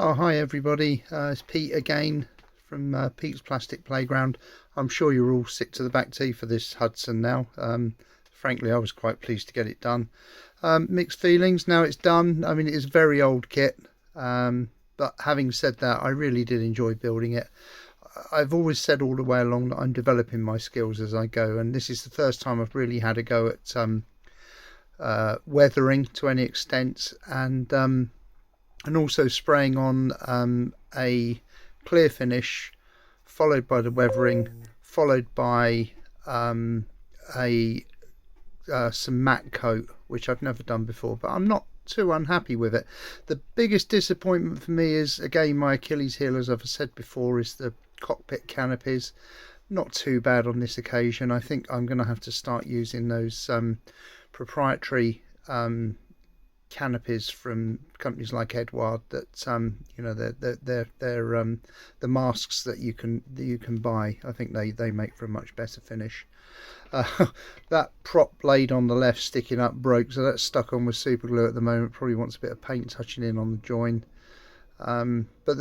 Oh, hi everybody. It's Pete again from Pete's Plastic Playground. I'm sure you're all sick to the back teeth for this Hudson now. Frankly, I was quite pleased to get it done. Mixed feelings now it's done. I mean, it is a very old kit, but having said that, I really did enjoy building it. I've always said all the way along that I'm developing my skills as I go, and this is the first time I've really had a go at weathering to any extent, and also spraying on a clear finish, followed by the weathering, followed by a some matte coat, which I've never done before, but I'm not too unhappy with it. The biggest disappointment for me is, again, my Achilles heel, as I've said before, is the cockpit canopies. Not too bad on this occasion. I think I'm going to have to start using those proprietary canopies from companies like Edward that they're the masks that you can buy. I think they make for a much better finish. That prop blade on the left sticking up broke, so that's stuck on with super glue at the moment. Probably wants a bit of paint touching in on the join. But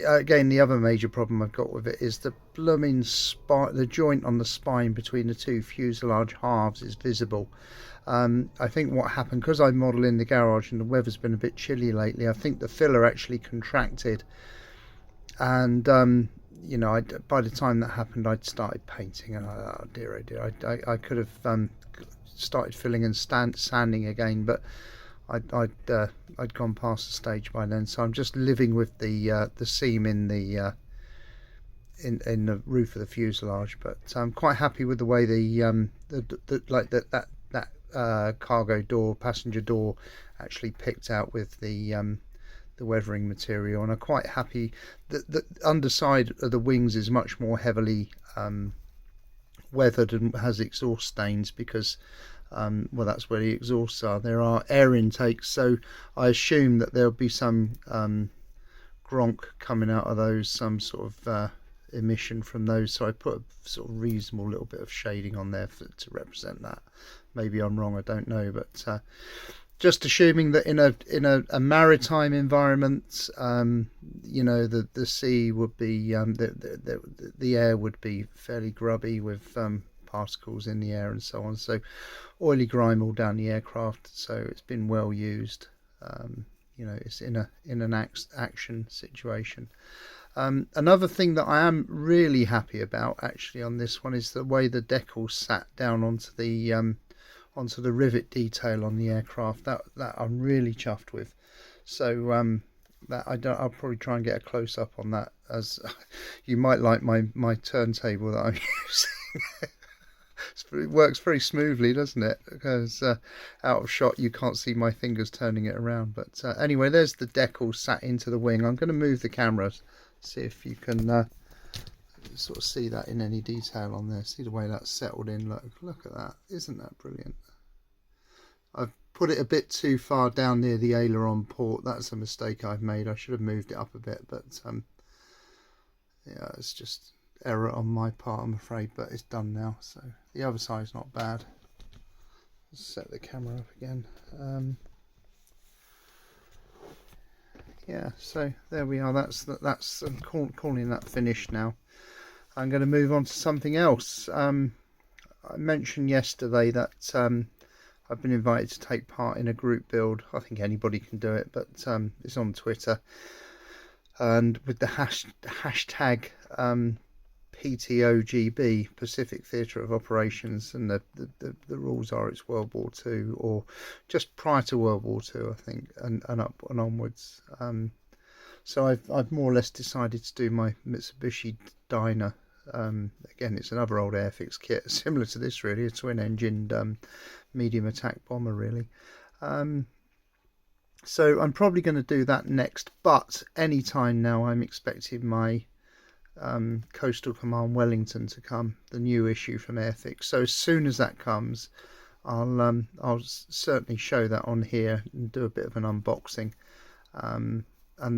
again, the other major problem I've got with it is the blooming the joint on the spine between the two fuselage halves is visible. I think what happened, because I model in the garage and the weather's been a bit chilly lately, I think the filler actually contracted, and by the time that happened, I'd started painting, and oh dear, I could have started filling and sanding again, but I'd gone past the stage by then. So I'm just living with the seam in the roof of the fuselage, but I'm quite happy with the way that cargo door, passenger door, actually picked out with the weathering material, and I'm quite happy that the underside of the wings is much more heavily weathered and has exhaust stains, because well, that's where the exhausts are. There are air intakes, so I assume that there'll be some gronk coming out of those, some sort of emission from those, so I put a sort of reasonable little bit of shading on there to represent that. Maybe I'm wrong, I don't know, but just assuming that in a maritime environment, the sea would be the air would be fairly grubby with particles in the air and so on, so oily grime all down the aircraft. So it's been well used. It's in an action situation. Another thing that I am really happy about actually on this one is the way the decal sat down onto the rivet detail on the aircraft. That I'm really chuffed with. So I'll probably try and get a close up on that, as you might like my turntable that I'm using. It works very smoothly, doesn't it? Because out of shot you can't see my fingers turning it around. But anyway, there's the decal sat into the wing. I'm going to move the camera, see if you can sort of see that in any detail on there. See the way that's settled in. Look at that. Isn't that brilliant? I've put it a bit too far down near the aileron port. That's a mistake I've made. I should have moved it up a bit, but yeah, it's just error on my part, I'm afraid, but it's done now. So the other side's not bad. Let's set the camera up again. Yeah, so there we are. That's I'm calling that finished now. I'm going to move on to something else. I mentioned yesterday that I've been invited to take part in a group build. I think anybody can do it, but it's on Twitter, and with the hashtag PTOGB, Pacific Theatre of Operations, and the rules are it's World War II, or just prior to World War II, I think, and up and onwards. So I've more or less decided to do my Mitsubishi Dyna. Again, it's another old Airfix kit, similar to this really, a twin-engined medium attack bomber really. So I'm probably going to do that next, but any time now I'm expecting my Coastal Command Wellington to come, the new issue from Airfix. So as soon as that comes, I'll certainly show that on here and do a bit of an unboxing, and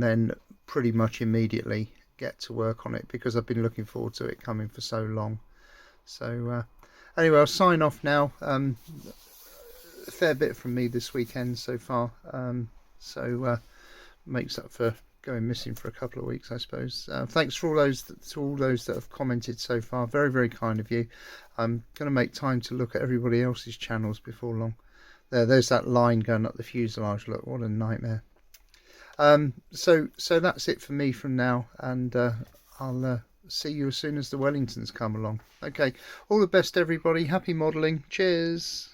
then pretty much immediately get to work on it, because I've been looking forward to it coming for so long. So anyway, I'll sign off now. A fair bit from me this weekend so far, so makes up for going missing for a couple of weeks, I suppose. Thanks for all those that have commented so far. Very, very kind of you. I'm going to make time to look at everybody else's channels before long. There's that line going up the fuselage. Look, what a nightmare. So that's it for me from now, and I'll see you as soon as the Wellingtons come along. Okay, all the best everybody. Happy modelling. Cheers.